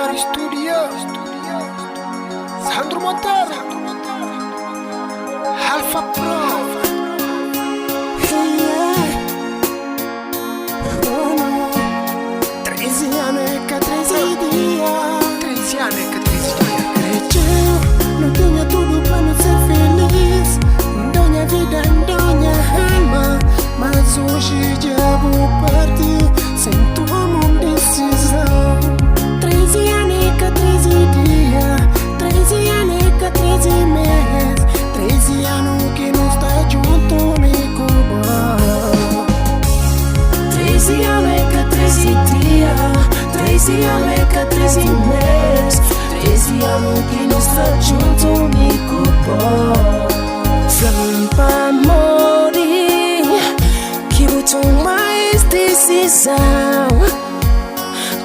Star Studio, Sandro Montero, Alpha Pro. Não tinha tudo para não ser feliz. Donha vida, donha alma. Mas hoje já vou partir sem tomar decisão. 13 anos que 13 dias, 13 anos que 13 meses, 13 anos que não está junto comigo. 13 anos que 13 dias, 13 anos que 13 meses, 13 anos que não está junto comigo. Falando pra morrer, que vou tomar decisão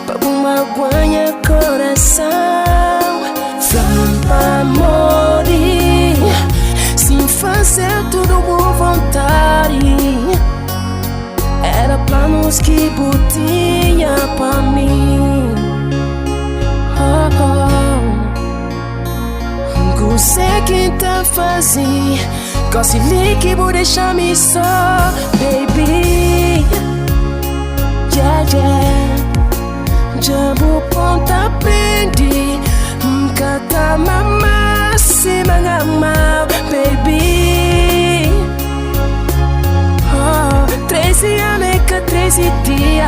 pra uma guanha coração. Falando pra morrer, sem fazer tudo por vontade. Era planos que botinha pra mim. Sei quem tá fazendo, consegui que vou deixar me só, baby. Yeah, yeah. Já vou ponta prendi, cada mamá se mangama, baby. 13 anos é que 13 dias,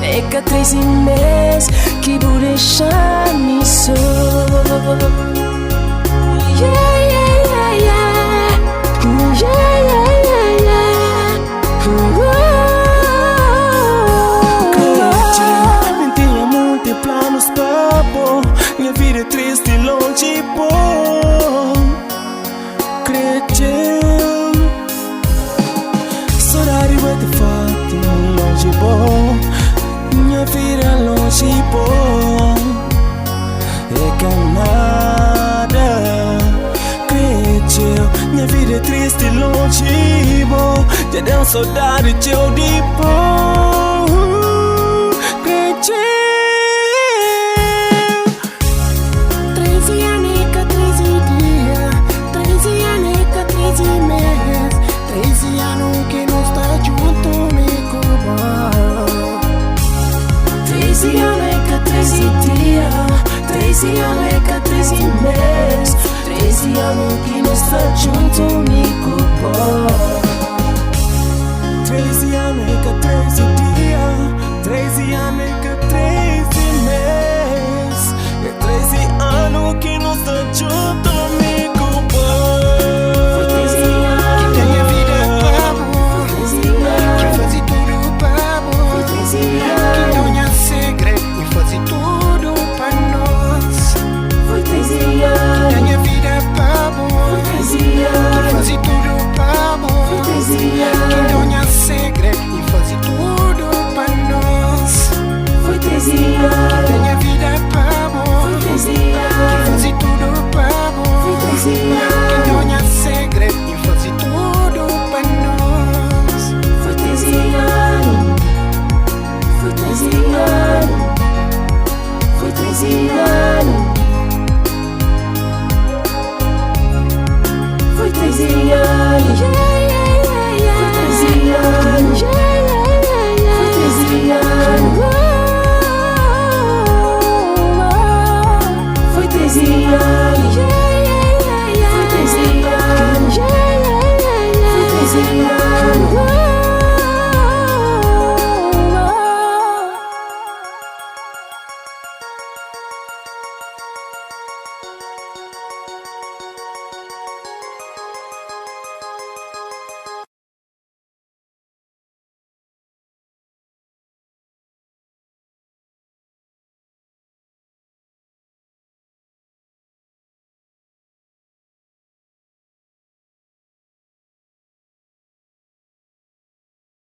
é que 13 meses que vou deixar me só. Yeah, yeah, yeah, yeah. Yeah, yeah, yeah, yeah. Não tinha muitos planos pra pôr. Minha vida é triste e longe, pô. Creio. Saudade vai te fato longe, pô. Minha vida é longe, pô. É canada. Minha vida é triste e longe, bom. Já deu saudade de eu de bom. 13 anos que 13 dias, 13 anos que 13 meses, 13 anos que não está junto comigo. 13 anos que 13 dias, 13 anos que 13 meses, 13 anos que não está junto comigo. 13 anos que 13 dias, 13 anos que 13 meses, é 13 anos que não está junto comigo. Foi 13 anos que minha vida é pavo, que fazia tudo pavo. Foi 13 anos que donha segredo e fazia tudo pra nós. Foi 13 anos que minha vida é pavo, que fazia tudo pavo. Foi 13 anos que donha segredo e fazia tudo pra nós. Foi 13 anos que minha vida é pavo, Foi 13 que fazia tudo pavo. Foi 13 anos que donha segredo e fazia tudo pra nós. Foi 13 anos. Foi 13 anos. Foi 13 anos. Foi 13 anos. Yeah, yeah, yeah, yeah. Foi 13 anos. Yeah, yeah, yeah, yeah. Foi 13 anos. Foi 13 anos. Yeah, yeah, yeah, yeah. Foi 13 anos. Yeah, yeah, yeah, yeah. Foi 13 anos.